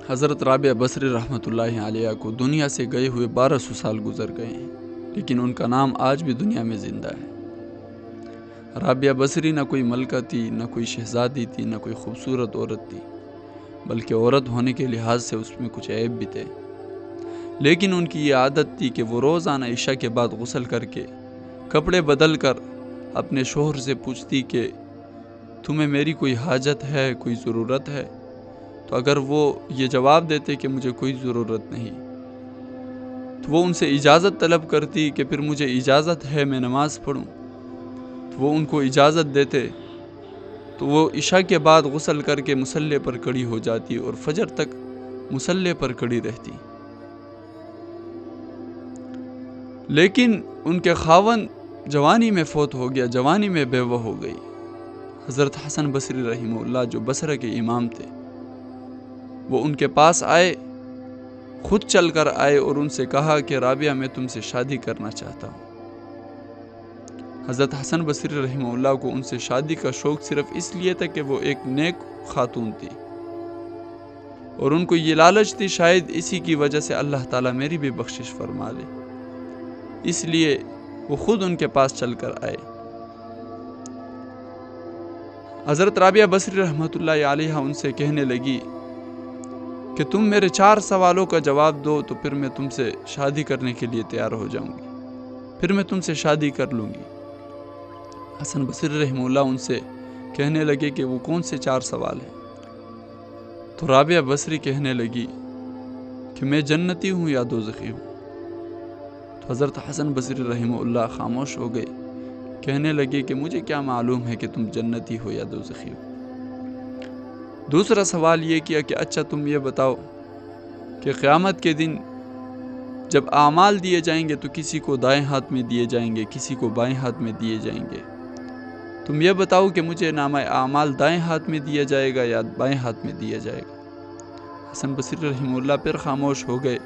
حضرت رابعہ بصری رحمۃ اللہ علیہ کو دنیا سے گئے ہوئے 1200 سال گزر گئے ہیں، لیکن ان کا نام آج بھی دنیا میں زندہ ہے۔ رابعہ بصری نہ کوئی ملکہ تھی، نہ کوئی شہزادی تھی، نہ کوئی خوبصورت عورت تھی، بلکہ عورت ہونے کے لحاظ سے اس میں کچھ عیب بھی تھے۔ لیکن ان کی یہ عادت تھی کہ وہ روزانہ عشاء کے بعد غسل کر کے کپڑے بدل کر اپنے شوہر سے پوچھتی کہ تمہیں میری کوئی حاجت ہے، کوئی ضرورت ہے؟ تو اگر وہ یہ جواب دیتے کہ مجھے کوئی ضرورت نہیں، تو وہ ان سے اجازت طلب کرتی کہ پھر مجھے اجازت ہے میں نماز پڑھوں، تو وہ ان کو اجازت دیتے، تو وہ عشاء کے بعد غسل کر کے مصلی پر کھڑی ہو جاتی اور فجر تک مصلی پر کھڑی رہتی۔ لیکن ان کے خاوند جوانی میں فوت ہو گیا، جوانی میں بیوہ ہو گئی۔ حضرت حسن بصری رحمہ اللہ جو بصرہ کے امام تھے، وہ ان کے پاس آئے، خود چل کر آئے اور ان سے کہا کہ رابعہ میں تم سے شادی کرنا چاہتا ہوں۔ حضرت حسن بصری رحمہ اللہ کو ان سے شادی کا شوق صرف اس لیے تھا کہ وہ ایک نیک خاتون تھی، اور ان کو یہ لالچ تھی شاید اسی کی وجہ سے اللہ تعالیٰ میری بھی بخشش فرما لے، اس لیے وہ خود ان کے پاس چل کر آئے۔ حضرت رابعہ بصری رحمۃ اللہ علیہ ان سے کہنے لگی کہ تم میرے 4 سوالوں کا جواب دو تو پھر میں تم سے شادی کرنے کے لیے تیار ہو جاؤں گی، پھر میں تم سے شادی کر لوں گی۔ حسن بصری رحمہ اللہ ان سے کہنے لگے کہ وہ کون سے 4 سوال ہیں؟ تو رابعہ بصری کہنے لگی کہ میں جنتی ہوں یا دوزخی ہوں؟ تو حضرت حسن بصری رحمہ اللہ خاموش ہو گئے، کہنے لگے کہ مجھے کیا معلوم ہے کہ تم جنتی ہو یا دوزخی ہو۔ دوسرا سوال یہ کیا کہ اچھا تم یہ بتاؤ کہ قیامت کے دن جب اعمال دیے جائیں گے تو کسی کو دائیں ہاتھ میں دیے جائیں گے، کسی کو بائیں ہاتھ میں دیے جائیں گے، تم یہ بتاؤ کہ مجھے نامہ اعمال دائیں ہاتھ میں دیا جائے گا یا بائیں ہاتھ میں دیا جائے گا؟ حسن بصری رحمہ اللہ پھر خاموش ہو گئے۔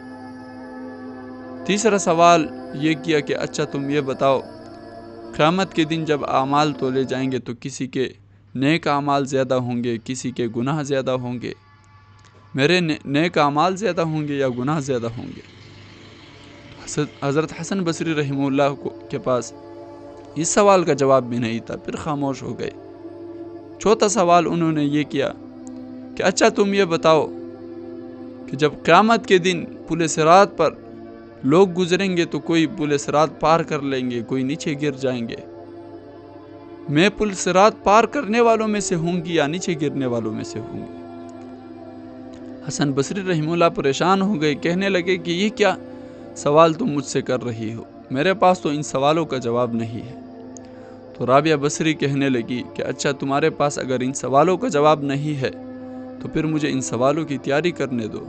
تیسرا سوال یہ کیا کہ اچھا تم یہ بتاؤ قیامت کے دن جب اعمال تولے جائیں گے تو کسی کے نیک اعمال زیادہ ہوں گے، کسی کے گناہ زیادہ ہوں گے، میرے نیک اعمال زیادہ ہوں گے یا گناہ زیادہ ہوں گے؟ حضرت حسن بصری رحمہ اللہ کے پاس اس سوال کا جواب بھی نہیں تھا، پھر خاموش ہو گئے۔ چوتھا سوال انہوں نے یہ کیا کہ اچھا تم یہ بتاؤ کہ جب قیامت کے دن پل صراط پر لوگ گزریں گے تو کوئی پل صراط پار کر لیں گے، کوئی نیچے گر جائیں گے، میں پل صراط پار کرنے والوں میں سے ہوں گی یا نیچے گرنے والوں میں سے ہوں گی؟ حسن بصری رحمہ اللہ پریشان ہو گئے، کہنے لگے کہ یہ کیا سوال تم مجھ سے کر رہی ہو، میرے پاس تو ان سوالوں کا جواب نہیں ہے۔ تو رابعہ بصری کہنے لگی کہ اچھا تمہارے پاس اگر ان سوالوں کا جواب نہیں ہے تو پھر مجھے ان سوالوں کی تیاری کرنے دو،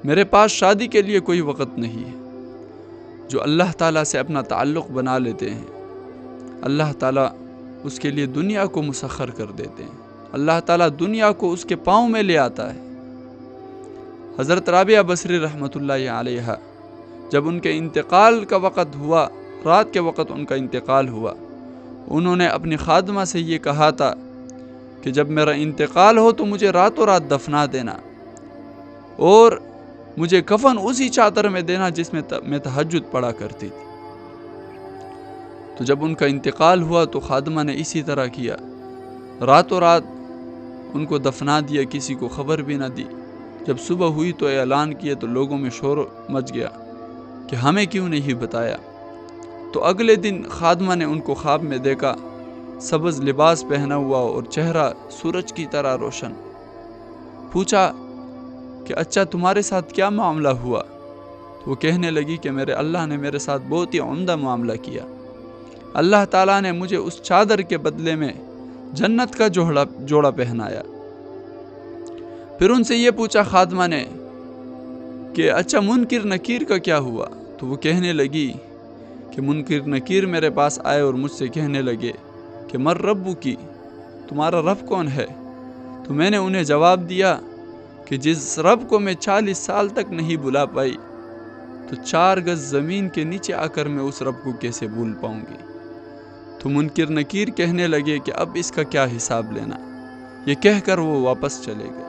میرے پاس شادی کے لیے کوئی وقت نہیں ہے۔ جو اللہ تعالیٰ سے اپنا تعلق بنا لیتے ہیں، اللہ تعالیٰ اس کے لیے دنیا کو مسخر کر دیتے ہیں، اللہ تعالیٰ دنیا کو اس کے پاؤں میں لے آتا ہے۔ حضرت رابعہ بصری رحمۃ اللہ علیہ جب ان کے انتقال کا وقت ہوا، رات کے وقت ان کا انتقال ہوا، انہوں نے اپنی خادمہ سے یہ کہا تھا کہ جب میرا انتقال ہو تو مجھے راتوں رات دفنا دینا اور مجھے کفن اسی چادر میں دینا جس میں میں تہجد پڑھا کرتی تھی۔ تو جب ان کا انتقال ہوا تو خادمہ نے اسی طرح کیا، راتوں رات ان کو دفنا دیا، کسی کو خبر بھی نہ دی۔ جب صبح ہوئی تو اعلان کیا تو لوگوں میں شور مچ گیا کہ ہمیں کیوں نہیں بتایا؟ تو اگلے دن خادمہ نے ان کو خواب میں دیکھا، سبز لباس پہنا ہوا اور چہرہ سورج کی طرح روشن۔ پوچھا کہ اچھا تمہارے ساتھ کیا معاملہ ہوا؟ تو وہ کہنے لگی کہ میرے اللہ نے میرے ساتھ بہت ہی عمدہ معاملہ کیا، اللہ تعالیٰ نے مجھے اس چادر کے بدلے میں جنت کا جوڑا پہنایا۔ پھر ان سے یہ پوچھا خادمہ نے کہ اچھا منکر نکیر کا کیا ہوا؟ تو وہ کہنے لگی کہ منکر نکیر میرے پاس آئے اور مجھ سے کہنے لگے کہ مر ربو کی، تمہارا رب کون ہے؟ تو میں نے انہیں جواب دیا کہ جس رب کو میں 40 سال تک نہیں بلا پائی تو 4 گز زمین کے نیچے آ کر میں اس رب کو کیسے بھول پاؤں گی؟ تو منکر نکیر کہنے لگے کہ اب اس کا کیا حساب لینا؟ یہ کہہ کر وہ واپس چلے گئے۔